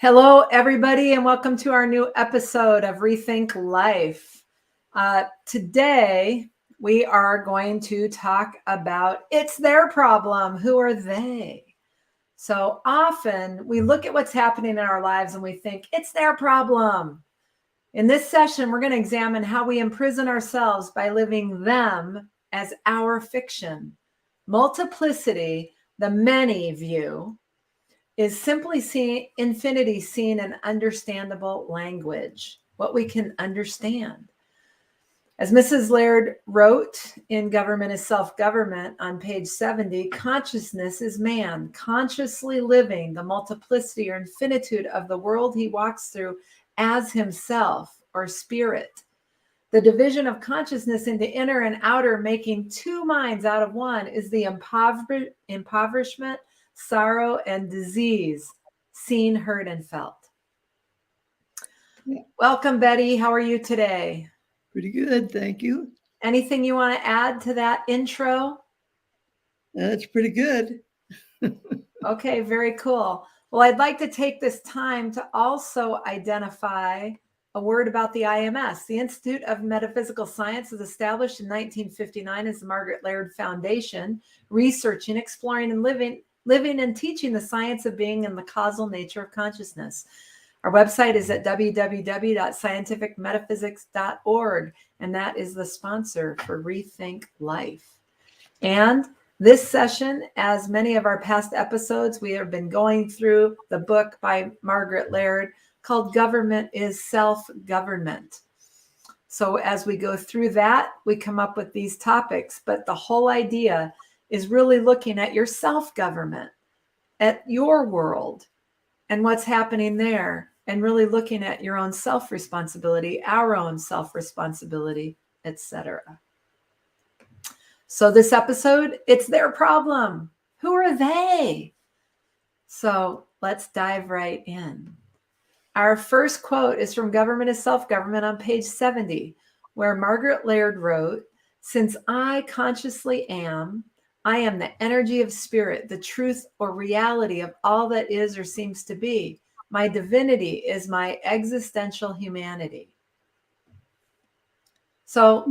Hello, everybody, and welcome to our new episode of Rethink Life. Today, we are going to talk about it's their problem. Who are they? So often we look at what's happening in our lives and we think it's their problem. In this session, we're going to examine how we imprison ourselves by living them as our fiction. Multiplicity, the many view, is simply seeing infinity seen in understandable language, what we can understand. As Mrs. Laird wrote in Government is Self-Government on page 70, consciousness is man, consciously living the multiplicity or infinitude of the world he walks through as himself or spirit. The division of consciousness into inner and outer, making two minds out of one, is the impoverishment, sorrow, and disease seen, heard, and felt. Welcome, Betty. How are you today? Pretty good, thank you. Anything you want to add to that intro? That's pretty good. Okay, very cool. Well, I'd like to take this time to also identify a word about the IMS. The Institute of Metaphysical Science was established in 1959 as the Margaret Laird Foundation, researching, exploring, and living and teaching the science of being and the causal nature of consciousness. Our website is at www.scientificmetaphysics.org, and that is the sponsor for Rethink Life. And this session, as many of our past episodes, we have been going through the book by Margaret Laird called Government is Self-Government. So as we go through that, we come up with these topics, but the whole idea is really looking at your self-government, at your world and what's happening there, and really looking at your own self-responsibility, our own self-responsibility, etc. So this episode, it's their problem. Who are they? So let's dive right in. Our first quote is from Government is Self-Government on page 70, where Margaret Laird wrote, "Since I consciously am, I am the energy of spirit, the truth or reality of all that is or seems to be. My divinity is my existential humanity." So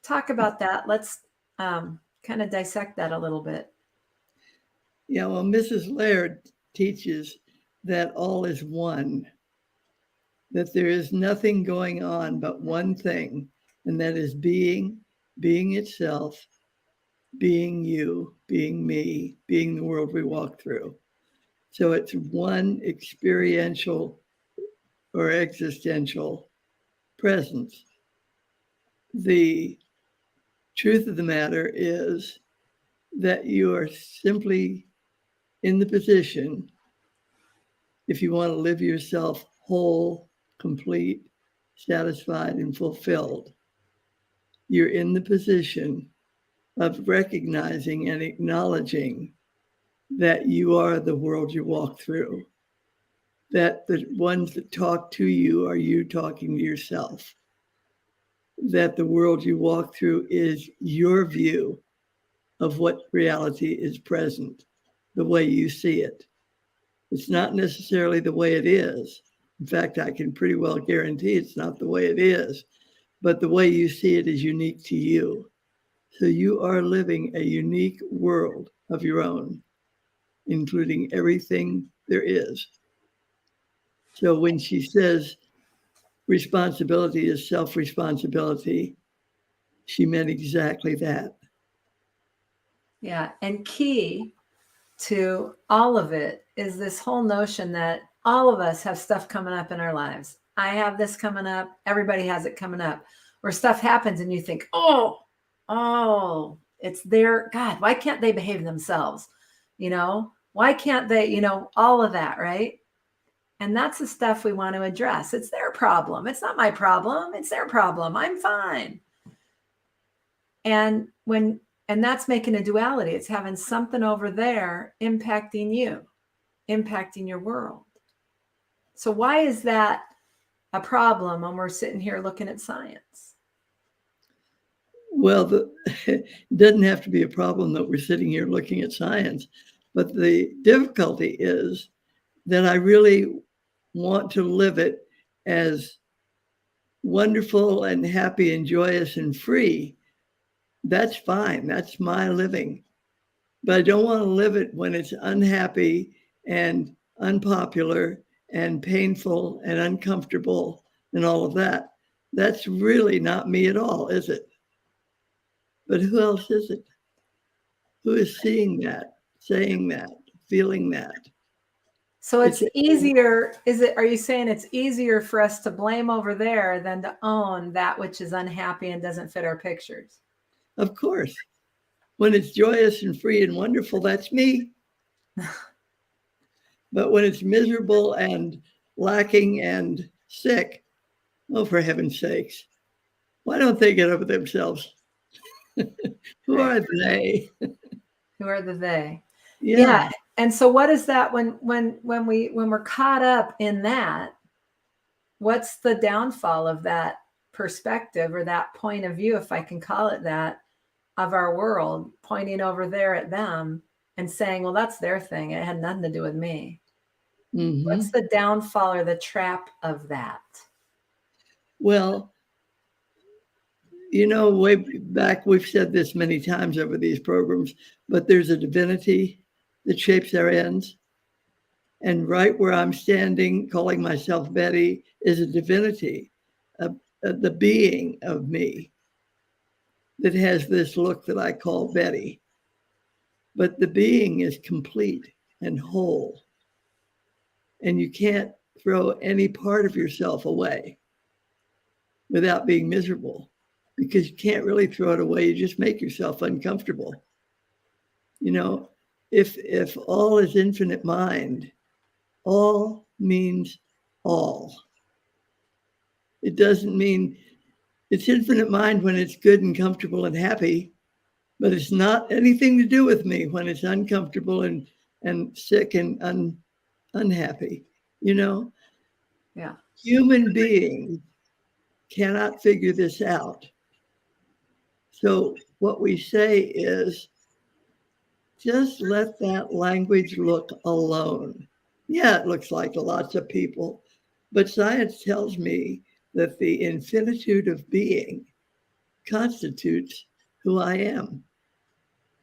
talk about that. Let's kind of dissect that a little bit. Yeah, well, Mrs. Laird teaches that all is one, that there is nothing going on but one thing, and that is being itself, being you, being me, being the world we walk through. So it's one experiential or existential presence. The truth of the matter is that you are simply in the position, if you want to live yourself whole, complete, satisfied, and fulfilled, you're in the position of recognizing and acknowledging that you are the world you walk through, that the ones that talk to you are you talking to yourself, that the world you walk through is your view of what reality is present, the way you see it. It's not necessarily the way it is. In fact, I can pretty well guarantee it's not the way it is, but the way you see it is unique to you. So you are living a unique world of your own, including everything there is. So when she says responsibility is self-responsibility, she meant exactly that. Yeah, and key to all of it is this whole notion that all of us have stuff coming up in our lives. I have this coming up. Everybody has it coming up. Where stuff happens and you think, oh, it's their, God, why can't they behave themselves? Why can't they, all of that, right? And that's the stuff we want to address. It's their problem. It's not my problem. It's their problem. I'm fine. And that's making a duality. It's having something over there impacting you, impacting your world. So why is that a problem when we're sitting here looking at science? Well, it doesn't have to be a problem that we're sitting here looking at science, but the difficulty is that I really want to live it as wonderful and happy and joyous and free, that's fine. That's my living. But I don't want to live it when it's unhappy and unpopular and painful and uncomfortable and all of that. That's really not me at all, is it? But who else is it? Who is seeing that, saying that, feeling that? So it's easier, are you saying it's easier for us to blame over there than to own that which is unhappy and doesn't fit our pictures? Of course. When it's joyous and free and wonderful, that's me. But when it's miserable and lacking and sick, oh, for heaven's sakes, why don't they get over themselves? Who are they? Who are the they? Yeah. And so what is that when we're caught up in that, what's the downfall of that perspective or that point of view, if I can call it that, of our world, pointing over there at them and saying, well, that's their thing. It had nothing to do with me. Mm-hmm. What's the downfall or the trap of that? Well, way back, we've said this many times over these programs, but there's a divinity that shapes our ends. And right where I'm standing, calling myself Betty, is a divinity, the being of me that has this look that I call Betty. But the being is complete and whole. And you can't throw any part of yourself away without being miserable, because you can't really throw it away. You just make yourself uncomfortable. If all is infinite mind, all means all. It doesn't mean it's infinite mind when it's good and comfortable and happy, but it's not anything to do with me when it's uncomfortable and sick and unhappy. Yeah. Human beings cannot figure this out. So what we say is, just let that language look alone. Yeah, it looks like lots of people, but science tells me that the infinitude of being constitutes who I am.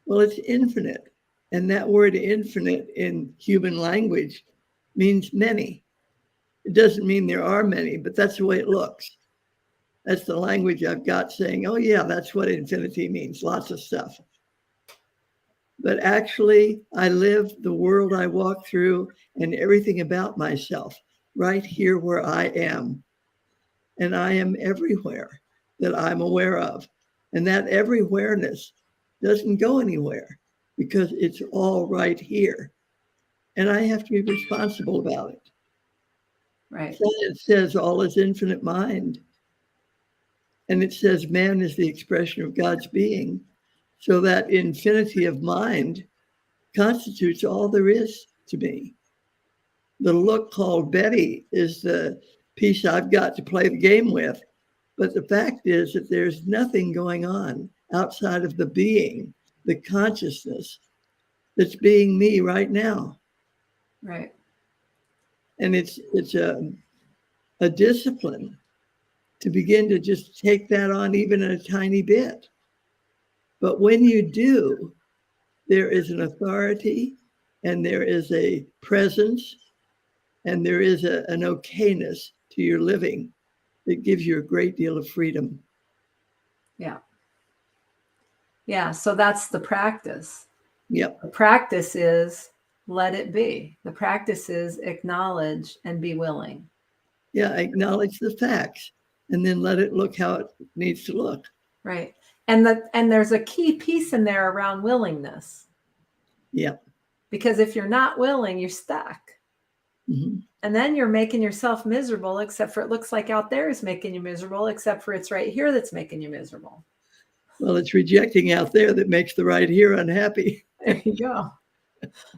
Well, it's infinite. And that word infinite in human language means many. It doesn't mean there are many, but that's the way it looks. That's the language I've got saying, oh yeah, that's what infinity means, lots of stuff. But actually, I live the world I walk through and everything about myself right here where I am. And I am everywhere that I'm aware of. And that everywhereness doesn't go anywhere because it's all right here. And I have to be responsible about it. Right. So it says all is infinite mind. And it says man is the expression of God's being. So that infinity of mind constitutes all there is to me. The look called Betty is the piece I've got to play the game with. But the fact is that there's nothing going on outside of the being, the consciousness that's being me right now. Right. And it's a discipline to begin to just take that on even a tiny bit. But when you do, there is an authority and there is a presence and there is an okayness to your living that gives you a great deal of freedom. Yeah. Yeah. So that's the practice. Yep. The practice is let it be. The practice is acknowledge and be willing. Yeah. Acknowledge the facts and then let it look how it needs to look. Right. And there's a key piece in there around willingness. Yeah. Because if you're not willing, you're stuck. Mm-hmm. And then you're making yourself miserable, except for it looks like out there is making you miserable, except for it's right here that's making you miserable. Well, it's rejecting out there that makes the right here unhappy. There you go.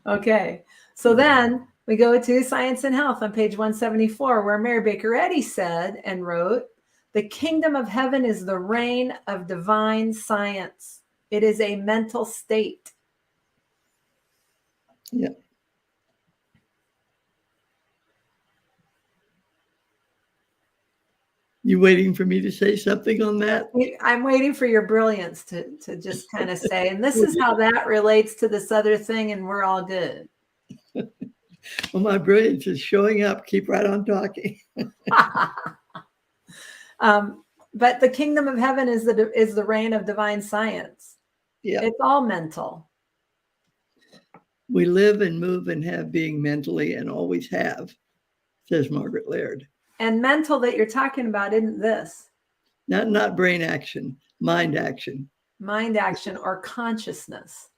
Okay. So then we go to Science and Health on page 174, where Mary Baker Eddy said and wrote, "The kingdom of heaven is the reign of divine science. It is a mental state." Yeah. You waiting for me to say something on that? I'm waiting for your brilliance to just kind of say, and this is how that relates to this other thing, and we're all good. Well, my brilliance is showing up. Keep right on talking. But the kingdom of heaven is the reign of divine science. Yeah. It's all mental. We live and move and have being mentally and always have, says Margaret Laird. And mental that you're talking about isn't this. Not brain action, mind action. Mind action or consciousness.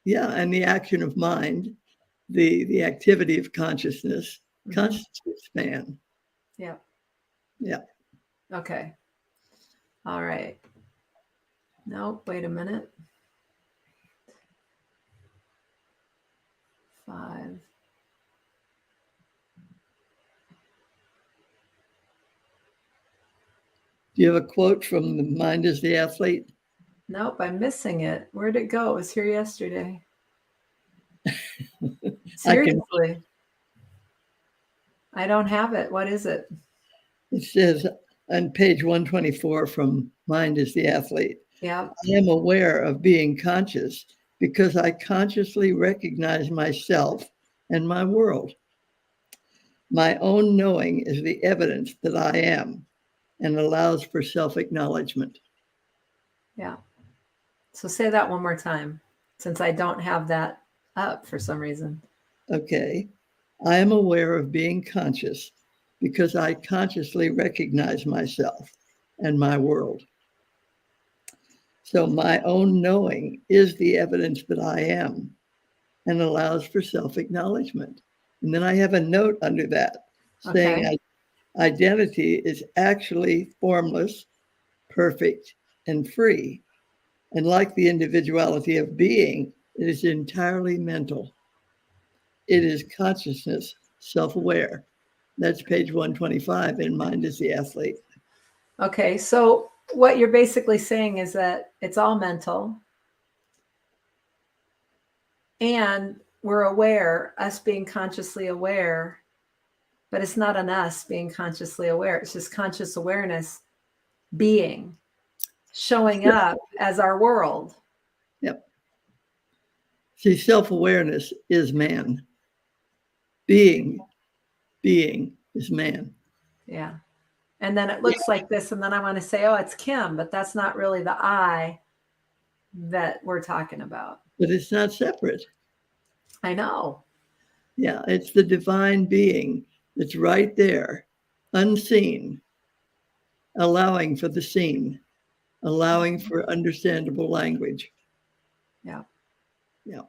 Yeah, and the action of mind, the activity of consciousness, consciousness span. Yeah. Yeah. Okay. All right. No, wait a minute. 5. Do you have a quote from The Mind is the Athlete? Nope, I'm missing it. Where'd it go? It was here yesterday. Seriously. I don't have it. What is it? It says on page 124 from Mind is the Athlete. Yeah. I am aware of being conscious because I consciously recognize myself and my world. My own knowing is the evidence that I am and allows for self-acknowledgement. Yeah. So say that one more time, since I don't have that up for some reason. Okay. I am aware of being conscious because I consciously recognize myself and my world. So my own knowing is the evidence that I am and allows for self-acknowledgement. And then I have a note under that saying identity is actually formless, perfect, and free. And like the individuality of being, it is entirely mental. It is consciousness, self-aware. That's page 125 in Mind is the Athlete. Okay, so what you're basically saying is that it's all mental. And we're aware, us being consciously aware, but it's not an us being consciously aware. It's just conscious awareness being, showing up as our world. Yep. See, self-awareness is man. Being is man. Yeah. And then it looks like this, and then I want to say, oh, it's Kim, but that's not really the I that we're talking about. But it's not separate. I know. Yeah, it's the divine being that's right there, unseen, allowing for the seen, allowing for understandable language. Yeah. Yeah.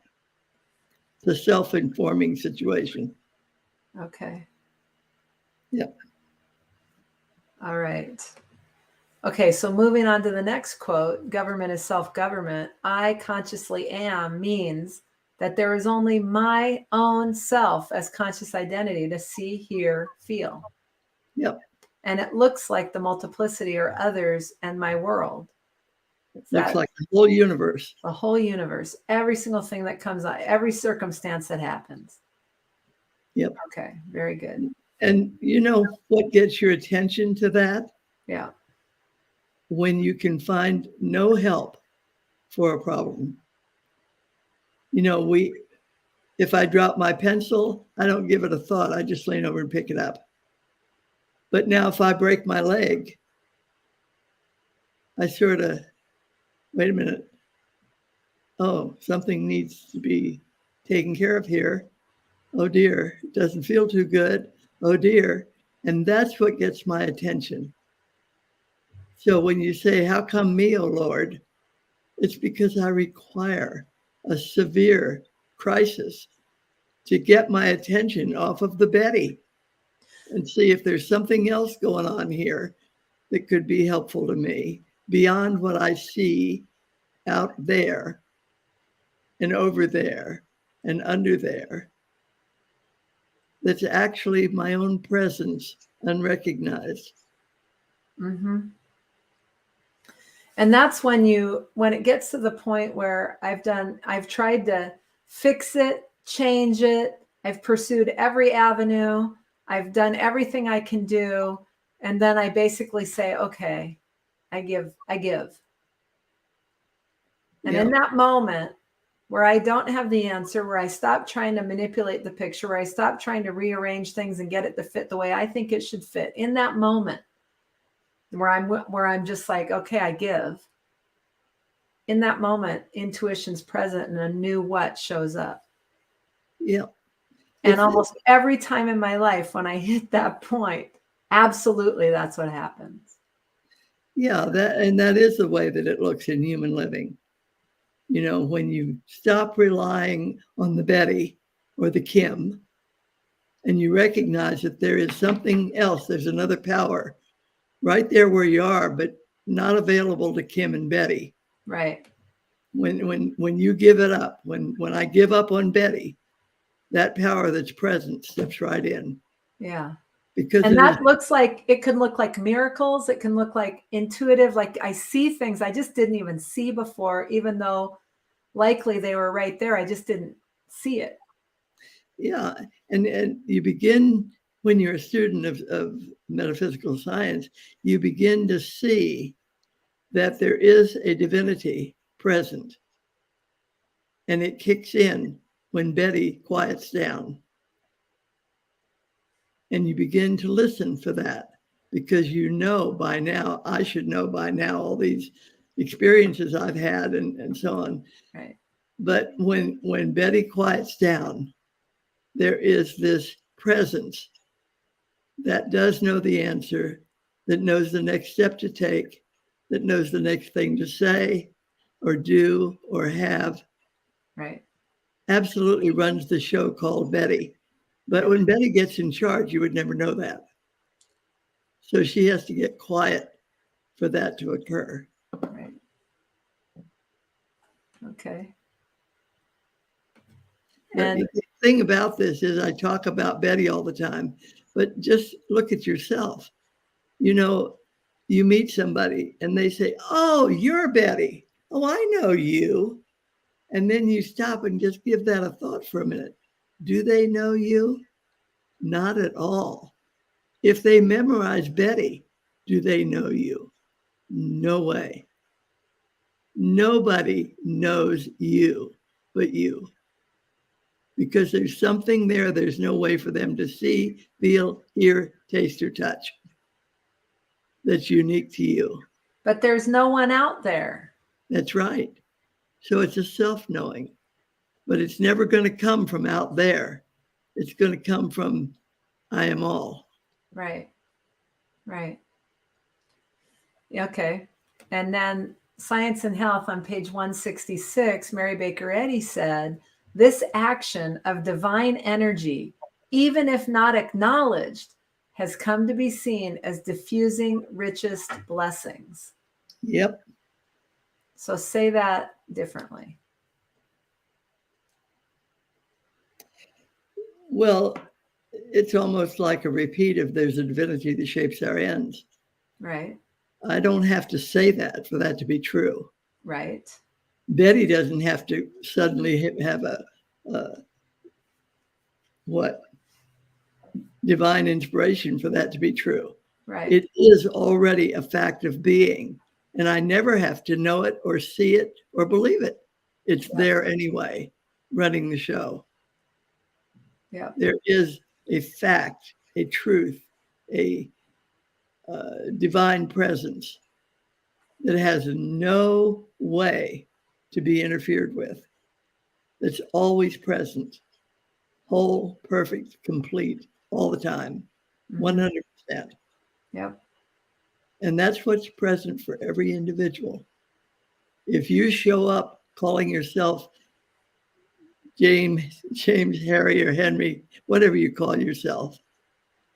It's a self-informing situation. Okay. Yeah. All right. Okay, so moving on to the next quote, government is self-government. I consciously am means that there is only my own self as conscious identity to see, hear, feel. Yep. And it looks like the multiplicity or others and my world. Looks like the whole universe. The whole universe, every single thing that comes out, every circumstance that happens. Yep. Okay, very good. And you know what gets your attention to that? Yeah. When you can find no help for a problem. You know, if I drop my pencil, I don't give it a thought. I just lean over and pick it up. But now if I break my leg, I sort of, wait a minute. Oh, something needs to be taken care of here. Oh dear, it doesn't feel too good. Oh dear. And that's what gets my attention. So when you say, how come me, oh Lord? It's because I require a severe crisis to get my attention off of the Betty and see if there's something else going on here that could be helpful to me beyond what I see out there and over there and under there. That's actually my own presence unrecognized. Mm-hmm. And that's when it gets to the point where I've tried to fix it, change it. I've pursued every avenue. I've done everything I can do. And then I basically say, okay, I give. And Yeah. in that moment where I don't have the answer, where I stop trying to manipulate the picture, where I stop trying to rearrange things and get it to fit the way I think it should fit, in that moment where I'm just like, okay, I give. In that moment, intuition's present and a new what shows up. Yeah. And almost every time in my life when I hit that point, absolutely that's what happens. Yeah, that is the way that it looks in human living. You know, when you stop relying on the Betty or the Kim, and you recognize that there is something else, there's another power right there where you are, but not available to Kim and Betty. Right. When you give it up, when I give up on Betty, that power that's present steps right in. Yeah. Because and that looks like, it can look like miracles. It can look like intuitive, like I see things I just didn't even see before, even though likely they were right there. I just didn't see it. Yeah. And you begin, when you're a student of metaphysical science, you begin to see that there is a divinity present. And it kicks in when Betty quiets down. And you begin to listen for that, because you know by now, I should know by now, all these experiences I've had and so on. Right. But when Betty quiets down, there is this presence that does know the answer, that knows the next step to take, that knows the next thing to say or do or have. Right. Absolutely runs the show called Betty. But when Betty gets in charge, you would never know that. So she has to get quiet for that to occur. Right. Okay. And the thing about this is I talk about Betty all the time, but just look at yourself. You know, you meet somebody and they say, "Oh, you're Betty. Oh, I know you." And then you stop and just give that a thought for a minute. Do they know you? Not at all. If they memorize Betty, do they know you? No way. Nobody knows you but you. Because there's something there, there's no way for them to see, feel, hear, taste, or touch that's unique to you. But there's no one out there. That's right. So it's a self-knowing, but it's never going to come from out there. It's going to come from I am all. Right. Right. Okay. And then Science and Health on page 166, Mary Baker Eddy said, this action of divine energy, even if not acknowledged, has come to be seen as diffusing richest blessings. Yep. So say that differently. Well, it's almost like a repeat of there's a divinity that shapes our ends. Right. I don't have to say that for that to be true. Right. Betty doesn't have to suddenly have a divine inspiration for that to be true. Right. It is already a fact of being, and I never have to know it or see it or believe it. It's there anyway, running the show. Yeah. There is a fact, a truth, a divine presence that has no way to be interfered with. That's always present, whole, perfect, complete, all the time, 100%. Yep. And that's what's present for every individual. If you show up calling yourself James, Harry, or Henry, whatever you call yourself,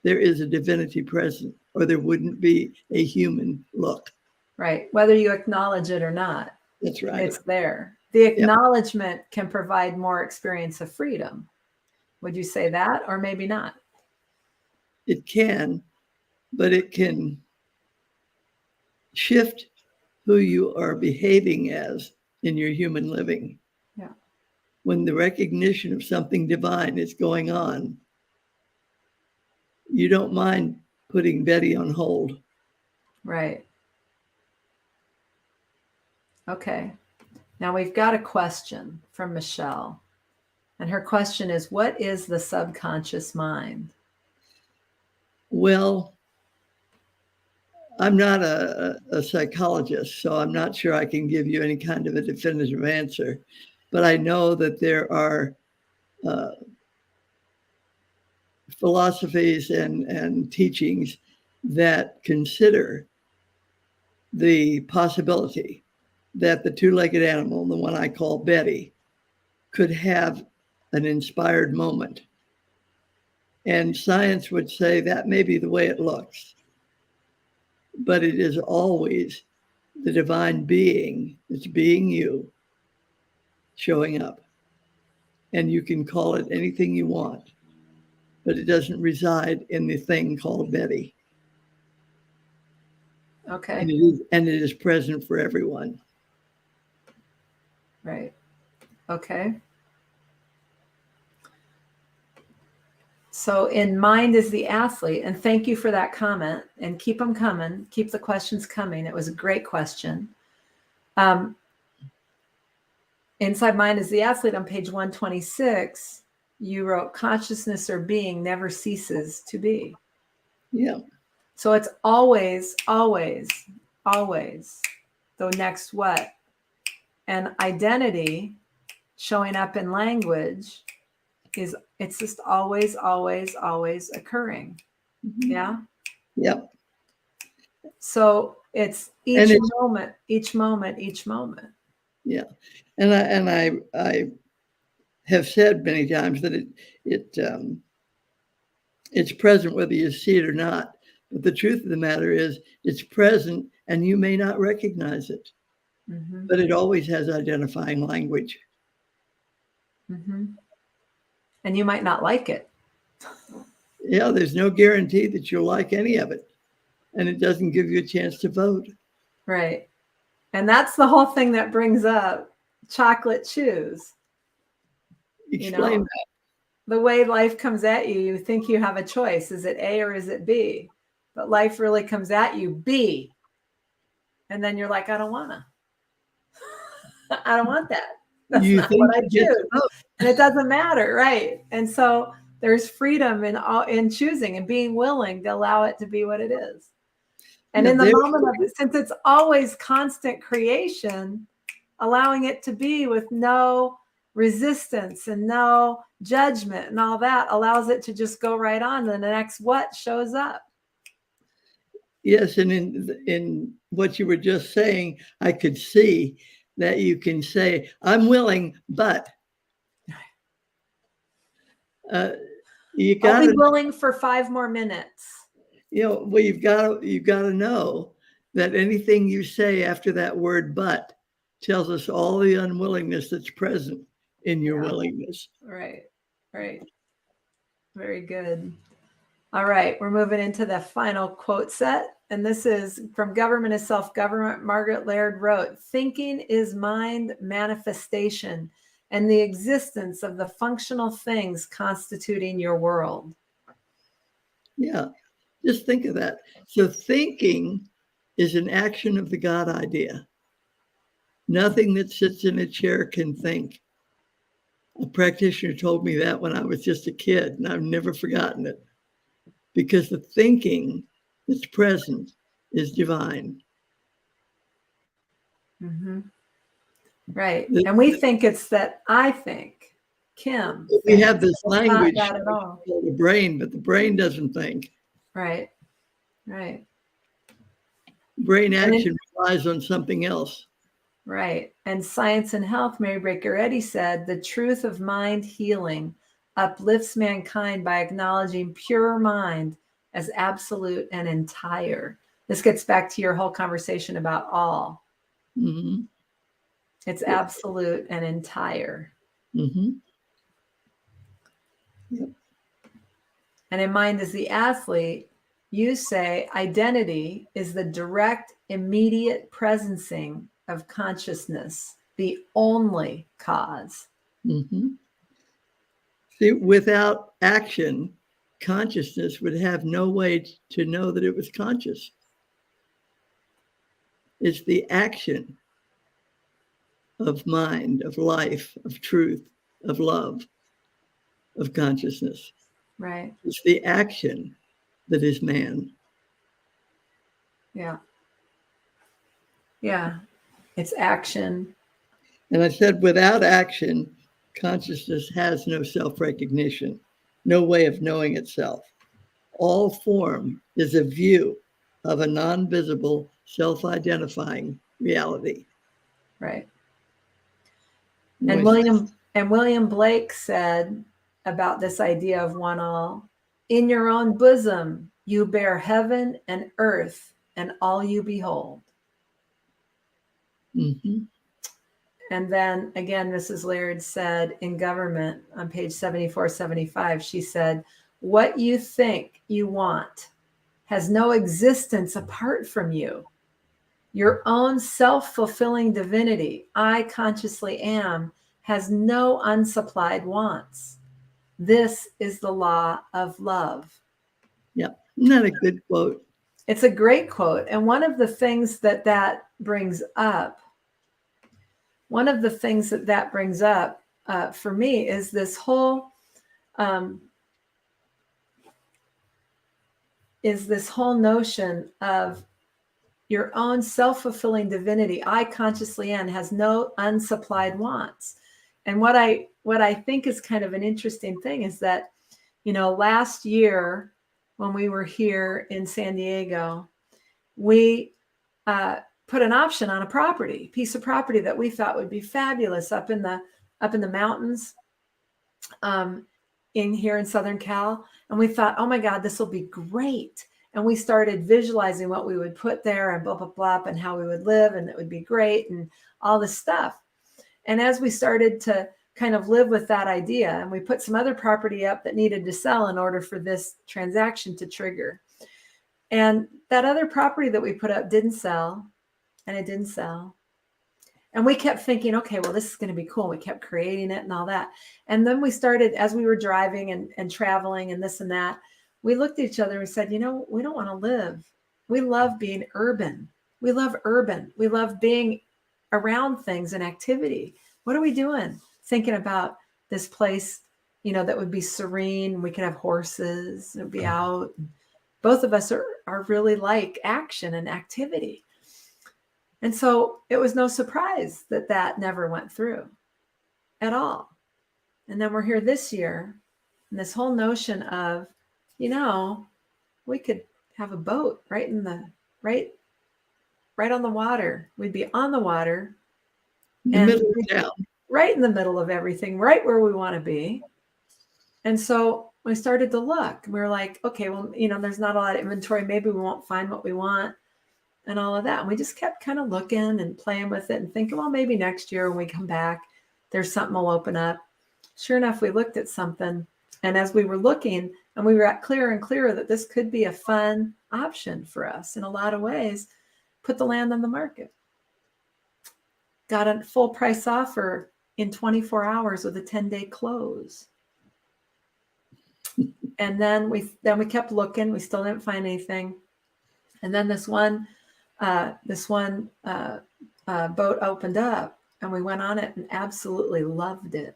there is a divinity present, or there wouldn't be a human look. Right. Whether you acknowledge it or not. That's right. It's there. The acknowledgement can provide more experience of freedom. Would you say that, or maybe not? It can, but it can shift who you are behaving as in your human living. Yeah. When the recognition of something divine is going on, you don't mind putting Betty on hold. Right. Okay. Now we've got a question from Michelle. And her question is, what is the subconscious mind? Well, I'm not a psychologist, so I'm not sure I can give you any kind of a definitive answer. But I know that there are philosophies and teachings that consider the possibility that the two-legged animal, the one I call Betty, could have an inspired moment. And science would say that may be the way it looks. But it is always the divine being, it's being you, showing up. And you can call it anything you want, but it doesn't reside in the thing called Betty. Okay. And it is present for everyone. Right. Okay. So in mind is the athlete, and thank you for that comment, and keep them coming. Keep the questions coming. It was a great question. Inside mind is the athlete on page 126, you wrote consciousness or being never ceases to be. Yeah. So it's always, always, always the next what? And identity showing up in language it's just always, always, always occurring. Mm-hmm. Yeah. Yep. So it's each moment, each moment, each moment. Yeah. And I have said many times that it's present whether you see it or not. But the truth of the matter is it's present and you may not recognize it. Mm-hmm. But it always has identifying language. Mm-hmm. And you might not like it. Yeah, there's no guarantee that you'll like any of it. And it doesn't give you a chance to vote. Right. And that's the whole thing that brings up chocolate choose. Explain that. The way life comes at you, you think you have a choice. Is it A or is it B? But life really comes at you B. And then you're like, I don't want to. I don't want that. That's not what I choose. And it doesn't matter, right? And so there's freedom in choosing and being willing to allow it to be what it is. And in the moment of it, since it's always constant creation, allowing it to be with no resistance and no judgment and all that allows it to just go right on. And the next what shows up. Yes, and in what you were just saying, I could see that you can say, I'm willing, but you got to be willing for 5 more minutes. Well, you've got to know that anything you say after that word but tells us all the unwillingness that's present in your willingness. Right. Very good. All right, we're moving into the final quote set. And this is from Government is Self-Government. Margaret Laird wrote, thinking is mind manifestation and the existence of the functional things constituting your world. Yeah, just think of that. So thinking is an action of the God idea. Nothing that sits in a chair can think. A practitioner told me that when I was just a kid, and I've never forgotten it. Because the thinking that's present is divine. Mm-hmm. Right. And we think it's that I think, Kim. We have this language not that at all. The brain, but the brain doesn't think. Right. Brain action relies on something else. Right. And Science and Health, Mary Baker Eddy said, the truth of mind healing uplifts mankind by acknowledging pure mind as absolute and entire. This gets back to your whole conversation about all. Mm-hmm. It's absolute and entire. Mm-hmm. Yep. And in mind as the athlete, you say identity is the direct, immediate presencing of consciousness, the only cause. Mm-hmm. See, without action, consciousness would have no way to know that it was conscious. It's the action of mind, of life, of truth, of love, of consciousness. Right. It's the action that is man. Yeah. Yeah. It's action. And I said, without action, consciousness has no self-recognition, no way of knowing itself. All form is a view of a non-visible, self-identifying reality. Right. Noise. And William Blake said about this idea of one all, in your own bosom you bear heaven and earth and all you behold. Mm-hmm. And then again, Mrs. Laird said in Gov't on page 7475, she said, what you think you want has no existence apart from you. Your own self-fulfilling divinity, I consciously am, has no unsupplied wants. This is the law of love. Yeah, isn't that a good quote? It's a great quote. And one of the things that brings up, for me is this whole notion of your own self-fulfilling divinity, I consciously am, has no unsupplied wants. And what I think is kind of an interesting thing is that, last year when we were here in San Diego, we put an option on a piece of property that we thought would be fabulous up in the mountains in here in Southern Cal. And we thought, oh my God, this will be great. And we started visualizing what we would put there and blah, blah, blah, and how we would live. And it would be great and all this stuff. And as we started to kind of live with that idea, and we put some other property up that needed to sell in order for this transaction to trigger. And that other property that we put up didn't sell, and it didn't sell. And we kept thinking, okay, well, this is going to be cool. We kept creating it and all that. And then we started, as we were driving and traveling and this and that, we looked at each other and we said, we don't want to live. We love being urban. We love urban. We love being around things and activity. What are we doing? Thinking about this place, that would be serene. We could have horses and be out. Both of us are really like action and activity. And so it was no surprise that never went through at all. And then we're here this year, and this whole notion of, we could have a boat right on the water. We'd be on the water, Middle of town. Right in the middle of everything, right where we want to be. And so we started to look. We were like, okay, well, there's not a lot of inventory. Maybe we won't find what we want and all of that. And we just kept kind of looking and playing with it and thinking, well, maybe next year when we come back, there's something will open up. Sure enough, we looked at something. And as we were looking, and we got clearer and clearer that this could be a fun option for us in a lot of ways, put the land on the market. Got a full price offer in 24 hours with a 10-day close. And then we kept looking. We still didn't find anything. And then this one boat opened up, and we went on it and absolutely loved it.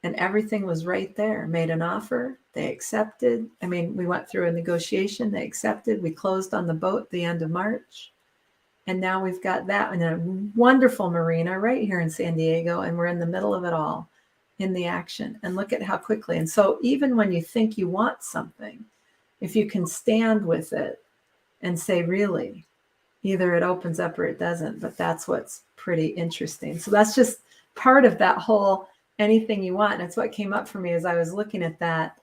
And everything was right there. Made an offer. They accepted. We went through a negotiation. They accepted. We closed on the boat at the end of March. And now we've got that in a wonderful marina right here in San Diego. And we're in the middle of it all in the action. And look at how quickly. And so even when you think you want something, if you can stand with it and say, really, either it opens up or it doesn't. But that's what's pretty interesting. So that's just part of that whole anything you want. And it's what came up for me as I was looking at that.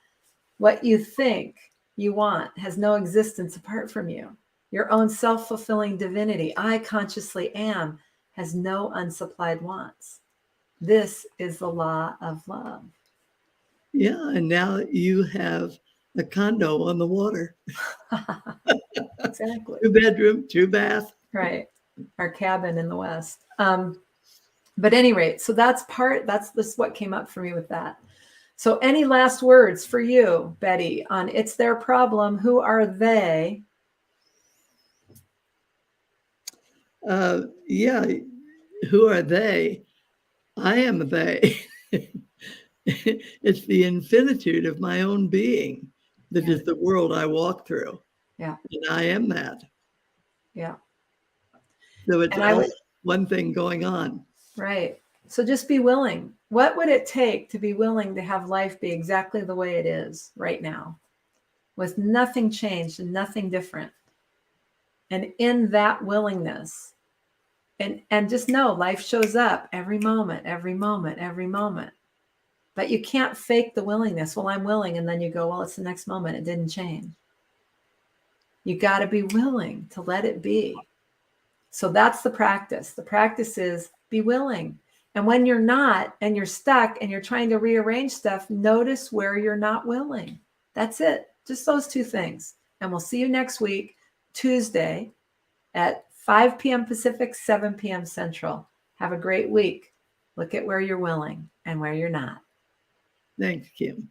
What you think you want has no existence apart from you. Your own self-fulfilling divinity, I consciously am, has no unsupplied wants. This is the law of love. Yeah, and now you have a condo on the water. Exactly. 2-bedroom, 2-bath. Right. Our cabin in the West. But at any rate, so that's what came up for me with that. So any last words for you, Betty, on it's their problem? Who are they? Yeah, who are they? I am they. It's the infinitude of my own being that is the world I walk through. Yeah. And I am that. Yeah. So it's And all one thing going on. Right. So just be willing. What would it take to be willing to have life be exactly the way it is right now, with nothing changed and nothing different? And in that willingness, and just know life shows up every moment, every moment, every moment. But you can't fake the willingness. Well, I'm willing. And then you go, well, it's the next moment. It didn't change. You got to be willing to let it be. So that's the practice. The practice is be willing. And when you're not, and you're stuck and you're trying to rearrange stuff, notice where you're not willing. That's it. Just those two things. And we'll see you next week, Tuesday at 5 p.m. Pacific, 7 p.m. Central. Have a great week. Look at where you're willing and where you're not. Thanks, Kim.